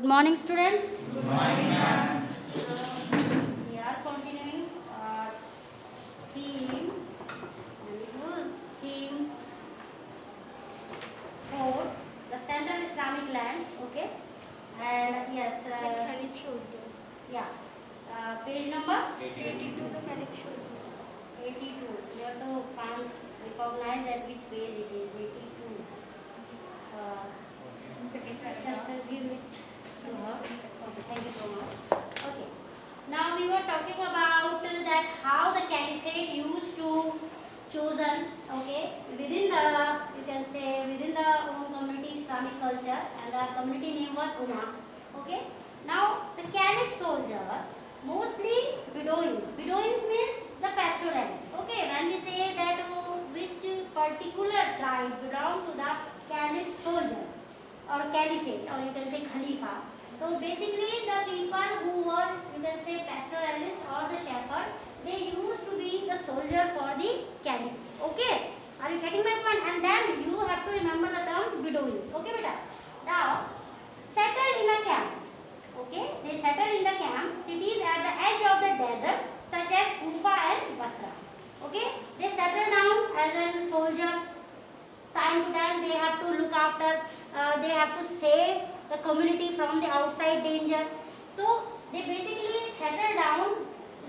Good morning, students. Good morning, ma'am. We are continuing our theme, and it was theme 4, the Central Islamic lands. Okay, and yes, yeah, page number 82. 82. You have to count, recognize at which page it is. 82. Uh, just give it to her. Okay, thank you so much. Okay. Now we were talking about that how the caliphate used to chosen, okay, within the, you can say within the community Islamic culture, and the community name was Ummah. Okay. Now the caliph soldier, mostly Bedouins. Bedouins means the pastoralists. Okay. When we say that which particular tribe belong to the caliph soldier or caliphate, or you can say Khalifa. So basically the people who were, you can say, pastoralists or the shepherd, they used to be the soldier for the caliph. Okay, are you getting my point? And then you have to remember the term Bedouins. Okay, beta. Now settled in a camp. Okay, they settled in the camp cities at the edge of the desert, such as Kufa and Basra. Okay, they settled down as a soldier. Time to time they have to look after, they have to save the community from the outside danger. So they basically settle down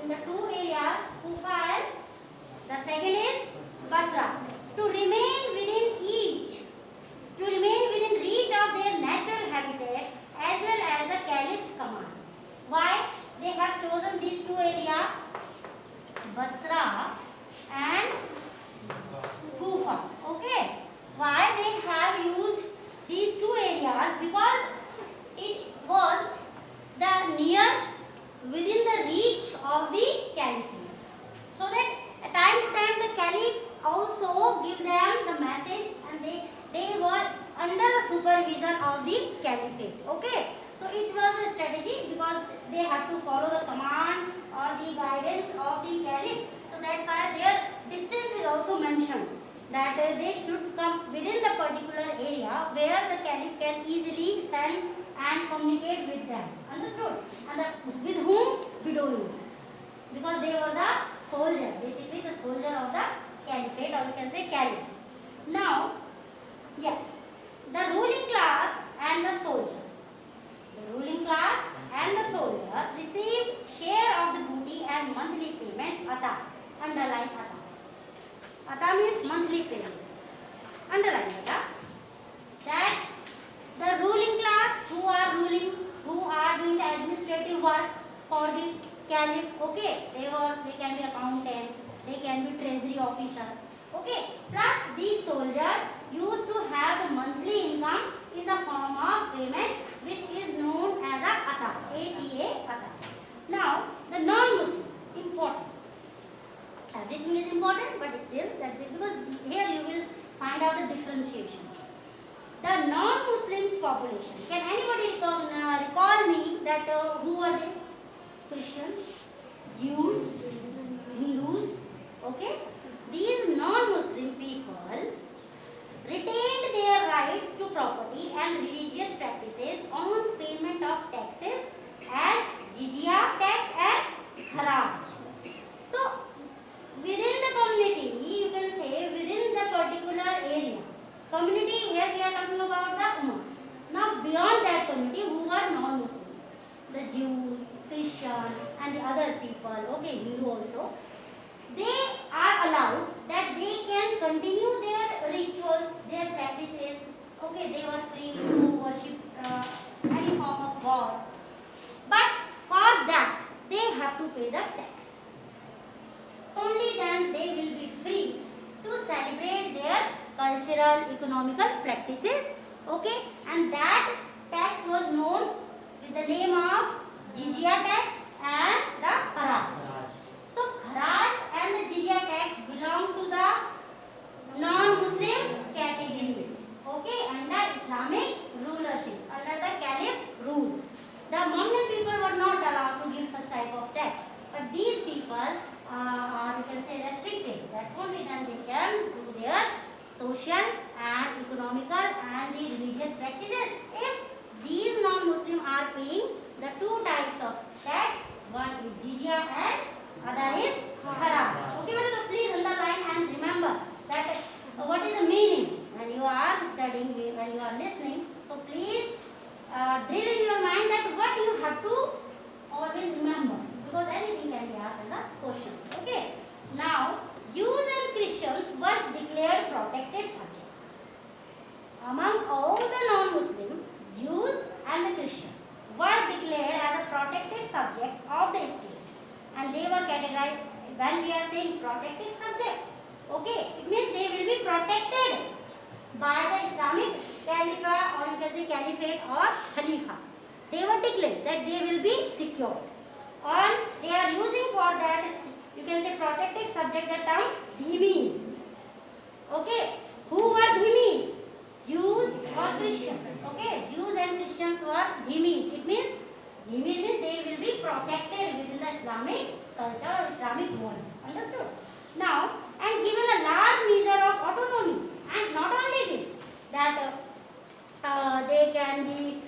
in the two areas, Kufa and the second is Basra, to remain within reach of their natural habitat as well as the caliph's command. Why they have chosen these two areas, Basra and Kufa? Okay. Why they have used these two areas? Because it was the near within the reach of the caliphate, so that time to time the caliph also give them the message, and they were under the supervision of the caliphate. Okay, so it was a strategy because they have to follow the command or the guidance of the caliph. So that's why their distance is also mentioned, that they should come within the particular area where the caliph can easily send and communicate with them. Understood? And with whom? Bedouins. Because they were the soldier, basically the soldier of the caliphate, or you can say caliphs. Now, yes, the ruling class and the soldiers. The ruling class and the soldier received share of the booty and monthly payment, ata, underline ata. Ata means monthly payment. Underline ata. That the ruling class who are doing the administrative work for the caliph, okay, they can be accountant, they can be treasury officer, okay. Plus these soldiers used to have the monthly income in the form of payment, which is known as a ata, ata. Now the non-Muslim, important. Everything is important, but still that because here you will find out the differentiation. The non-Muslims population. Can anybody recall me that who are they? Christians, Jews, Hindus. Okay, these non-Muslim people retained their rights to property and religious practices on payment of taxes as jizya tax and haraj. So within the community, you can say within the particular area, community, here we are talking about the Ummah. Now beyond that community, who are non-Muslim, the Jews, Christians and the other people, okay, Hindu also, they are allowed that they can continue their rituals, their practices. Okay, they were free to worship any form of God, but for that they have to pay the tax. Only then they will be free to celebrate their cultural, economical practices. Okay, and that tax was known with the name of jizya tax and the haraj. So haraj and the jizya tax belong to the non-Muslim category. Okay, under Islamic rulership, under the caliph's rules. The Muslim people were not allowed to give such type of tax, but these people are, you can say, restricted. That only then they can do their social and economical and the religious practices. If these non-Muslim are drill in your mind that what you have to always remember, because anything can be asked as a question. Okay. Now, Jews and Christians were declared protected subjects. Among all the non-Muslim, Jews and the Christians were declared as a protected subject of the state, and they were categorized. When we are saying protected subjects, okay, it means they will be protected by the Islamic Caliphate, or you can say Caliphate or Khalifa. They were declared that they will be secured, and they are using for that, you can say, protected subject, the term dhimmis. Okay, who were dhimmis? Jews or Christians. Okay, Jews and Christians were dhimmis. It means dhimmis means they will be protected within the Islamic culture or Islamic world. Understood? Now, and given a large measure of autonomy, and not only this, that they can be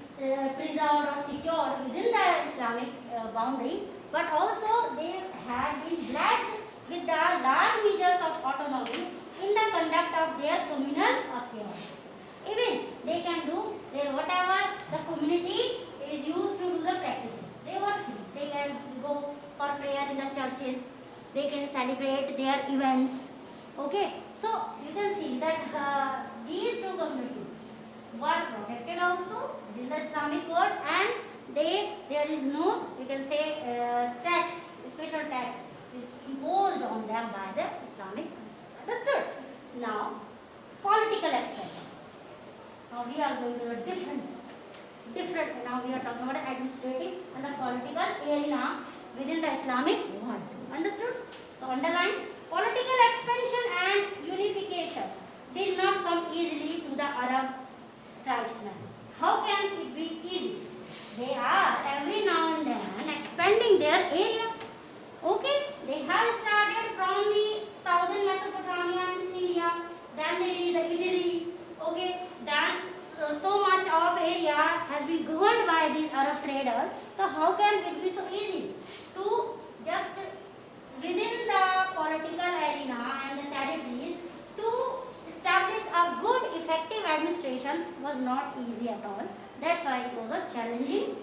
preserved or secured within the Islamic boundary, but also they have been blessed with the large measures of autonomy in the conduct of their communal affairs. Even they can do their whatever the community is used to do the practices. They were free. They can go for prayer in the churches. They can celebrate their events. Okay, so you can see that these two communities were protected also within the Islamic world, and there is no, you can say, tax, special tax is imposed on them by the Islamic culture. Understood? Now, political expression. Now we are going to the difference. Now we are talking about the administrative and the political arena within the Islamic world. Understood? So underline, political expansion and unification did not come easily to the Arab tribesmen. How can it be easy? They are every now and then expanding their area. Okay, they have started from the southern Mesopotamia and Syria, then they reach the Italy. Okay, then so much of area has been governed by these Arab traders. So how can it be so easy to just within the political arena and the territories to establish a good effective administration was not easy at all. That's why it was a challenging.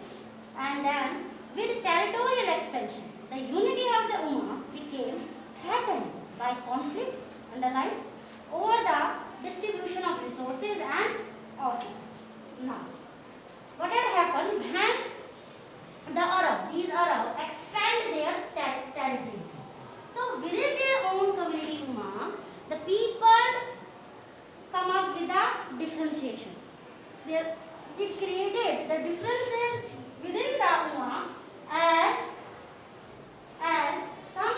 And then with territorial expansion, the unity of the Ummah became threatened by conflicts, underline, over the distribution of resources and offices. Now, what had happened when these Arab expand their territories? So within their own community Ummah, the people come up with a differentiation. It created the differences within the Ummah, as some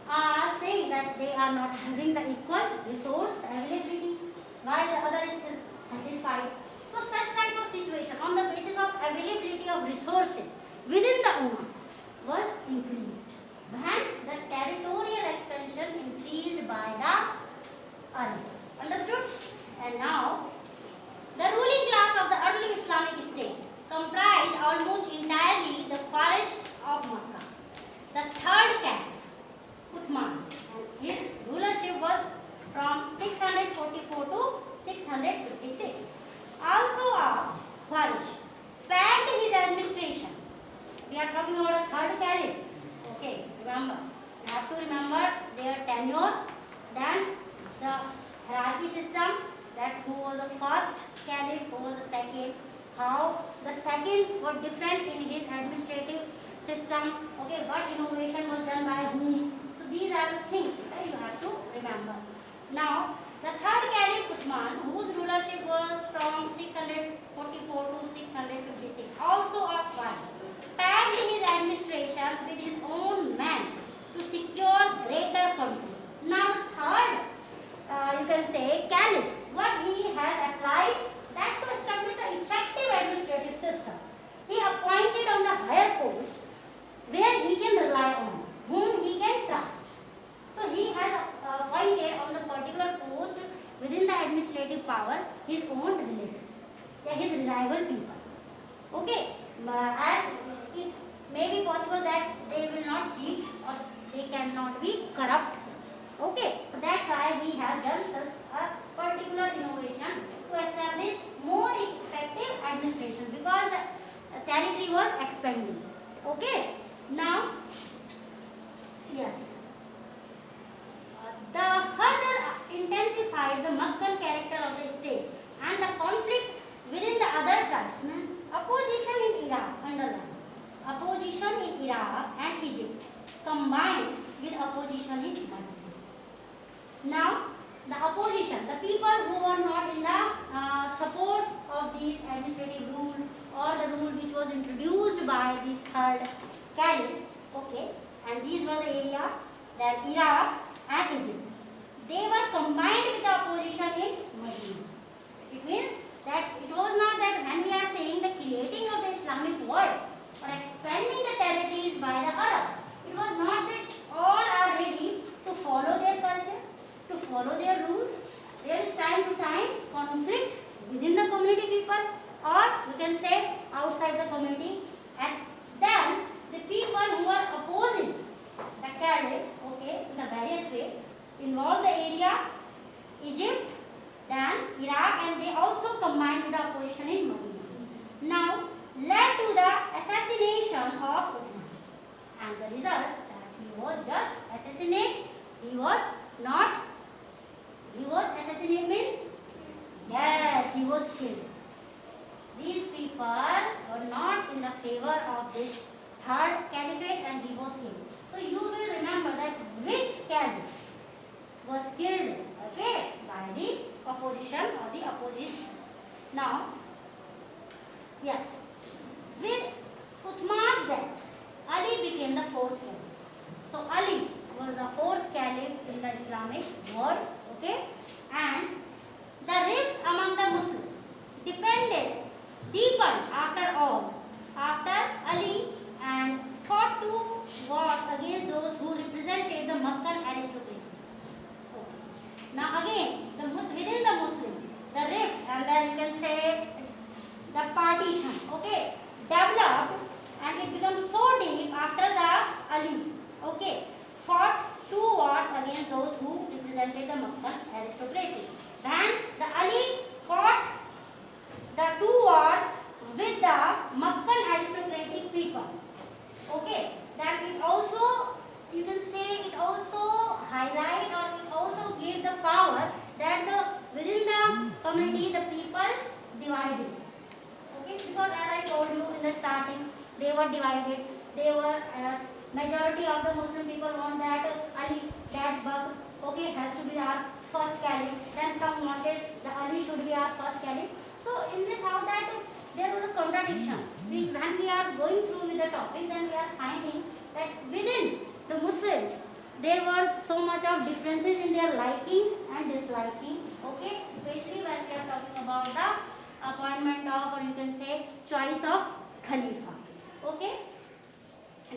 are saying that they are not having the equal resource availability, while the other is satisfied. So such type of situation on the basis of availability of resources within the Ummah was increased when the territorial expansion increased by the Arabs. Understood? And now, the ruling class of the early Islamic state comprised almost entirely the Quraysh of Makkah. The third caliph, Uthman, and his rulership was from 644 to 656. Also Quraysh packed his administration. We are talking about a third caliph. Okay, remember. You have to remember their tenure, then the hierarchy system, that who was the first caliph, who was the second, how the second was different in his administrative system, okay, what innovation was done by whom. So these are the things that you have to remember. Now, the third caliph Uthman, whose rulership was from 644 to 656, also a Quraysh, packed his administration with his own men to secure greater control. Now, third, you can say, caliph, what he has applied that to establish an effective administrative system. He appointed on the higher post where he can rely on, whom he can trust. So he has appointed on the particular post within the administrative power his own relatives, his reliable people. Okay, as it may be possible that they will not cheat or they cannot be corrupt. Okay, that's why he has done such a particular innovation to establish more effective administration, because territory was expanding. Okay. Now, yes. The further intensified the Makkan character of the state and the conflict within the other tribes. Opposition in Iraq, underline. Opposition in Iraq and Egypt combined with opposition in Madinah. Now, the opposition, the people who were not in the support of this administrative rule or the rule which was introduced by this third caliph, okay, and these were the area that Iraq and Egypt. They were combined with the opposition in Medina. It means that it was not that when we are saying the creating of the Islamic world or expanding the territories by the Arabs, it was not that all are ready to follow their culture, to follow their rules. There is time to time conflict within the community people, or you can say outside the community, and then the people who are opposing the caliphs, okay, in the various way, involve the area Egypt, then Iraq, and they also combined with the opposition in Medina. Now, led to the assassination of Uthman, and the result that he was just assassinated. He was not. He was assassinated means yes, he was killed. These people were not in the favor of this third caliphate, and he was killed. So you will remember that which caliph was killed, okay, by the opposition or the opposition. Now, yes, with Uthman's death, Ali became the fourth caliph. So Ali was the fourth caliph in the Islamic world, okay, and the rifts among the Muslims deepened after all, after Ali and fought two wars against those who represented the Meccan aristocracy. Now again, within the Muslims, the rifts and then you can say the partition, okay, developed and it becomes so deep after the Ali, okay, fought two wars against those who represented the Meccan aristocracy. Then the Ali fought the two wars with the Meccan aristocratic people, okay, that it also, you can say it also highlight or it also gave the power that within the community the people divided, okay, because as I told you in the starting, they were divided. They were as majority of the Muslim people want that Ali, that Bakr, okay, has to be our first caliph. Then some wanted the Ali should be our first caliph. So in this how that there was a contradiction. When we are going through with the topic, then we are finding that within the Muslims there were so much of differences in their likings and disliking, okay, especially when we are talking about the appointment of, or you can say choice of Khalifa, okay.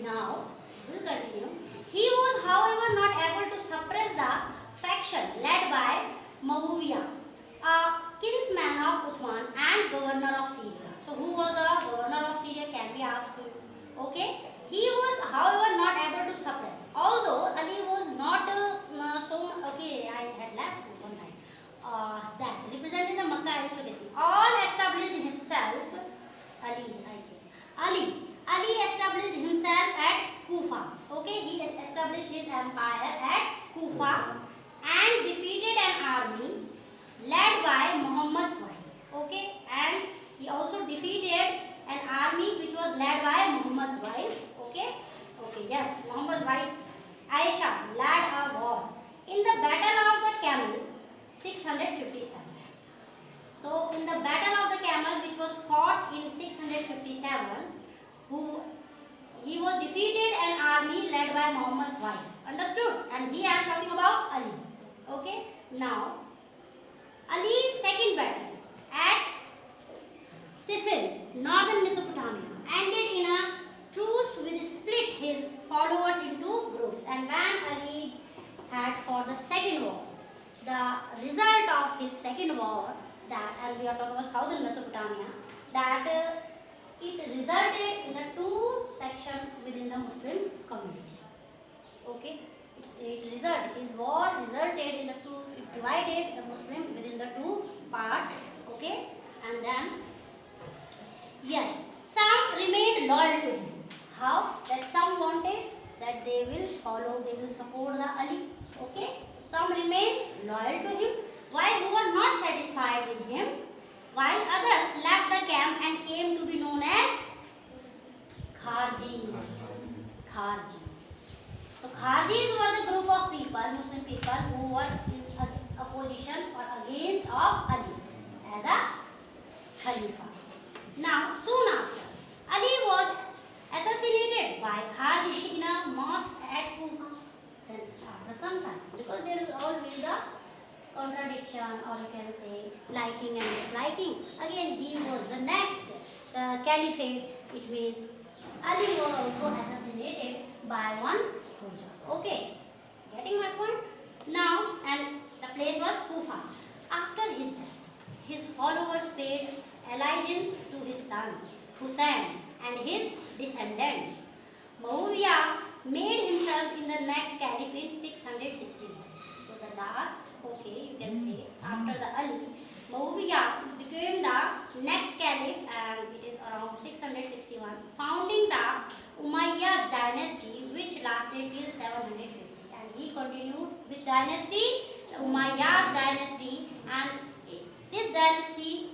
Now we'll continue. He was however not able to suppress the faction led by Muawiyah, a kinsman of Uthman and governor of Syria. So who was the governor of Syria can be asked, okay. He was however not able to suppress, although Ali was not so, okay, I had left one time, that representing the Makkah aristocracy, all established himself, Ali established himself at Kufa, okay, he established his empire at Kufa and defeated an army led by Muhammad's wife, okay, and he also defeated an army which was led by Muhammad's wife, okay, yes, Muhammad's wife Aisha led a war in the battle of the Camel 657. So in the battle of the Camel which was fought in 657, he was defeated an army led by Muhammad's wife, understood, and here I am talking about Ali, okay. Now Ali's second battle at Siffin, northern Mesopotamia, ended in a truce which split his followers into groups, and when Ali had fought the second war, the result of his second war, that, and we are talking about southern Mesopotamia, that it resulted in a two section within the Muslim community, okay. His war resulted in the two, it divided the Muslim within the two parts, okay, and then yes, some remained some remained loyal to him, while who were not satisfied with him, while others left the camp and came to be known as Kharjis. Kharjis. So Kharjis were the group of people, Muslim people, who were in opposition or against of Ali as a Khalifa. Now, soon after, Ali was assassinated by Kharji in a mosque at Kufa. Then after some time, because there is always a contradiction, or you can say liking and disliking. Again, he was the next caliphate. It means Ali was also assassinated by one Khuja. Okay, getting my point? Now, and the place was Kufa. After his death, his followers paid allegiance to his son Hussein and his descendants. Muawiyah made himself in the next caliphate 661. So the last, okay, you can say after the Ali, Muawiyah became the next caliph, and it is around 661, founding the Umayyad dynasty, which lasted till 750. And he continued which dynasty? The Umayyad dynasty, and this dynasty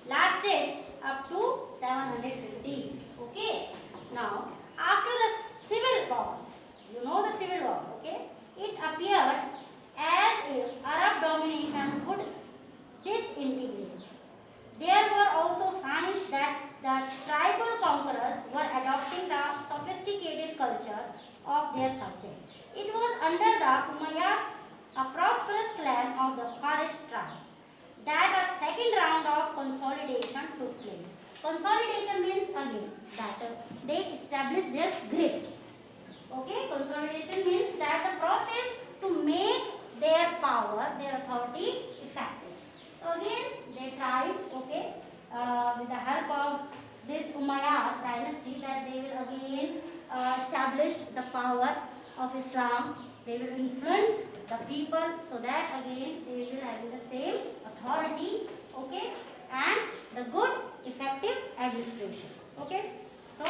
lasted up to 750. Okay. Now, after the civil wars, you know the civil war, okay? It appeared as if Arab domination would disintegrate. There were also signs that the tribal conquerors were adopting the sophisticated culture of their subjects. It was under the Umayyads, a prosperous clan of the Quraysh tribe, that a second round of consolidation took place. Consolidation means again that they established their grip. Okay, consolidation means that the process to make their power, their authority effective. So again, they tried, okay, with the help of this Umayyad dynasty, that they will again establish the power of Islam. They will influence the people, so that again they will have the same authority, okay, and the good effective administration. Okay, so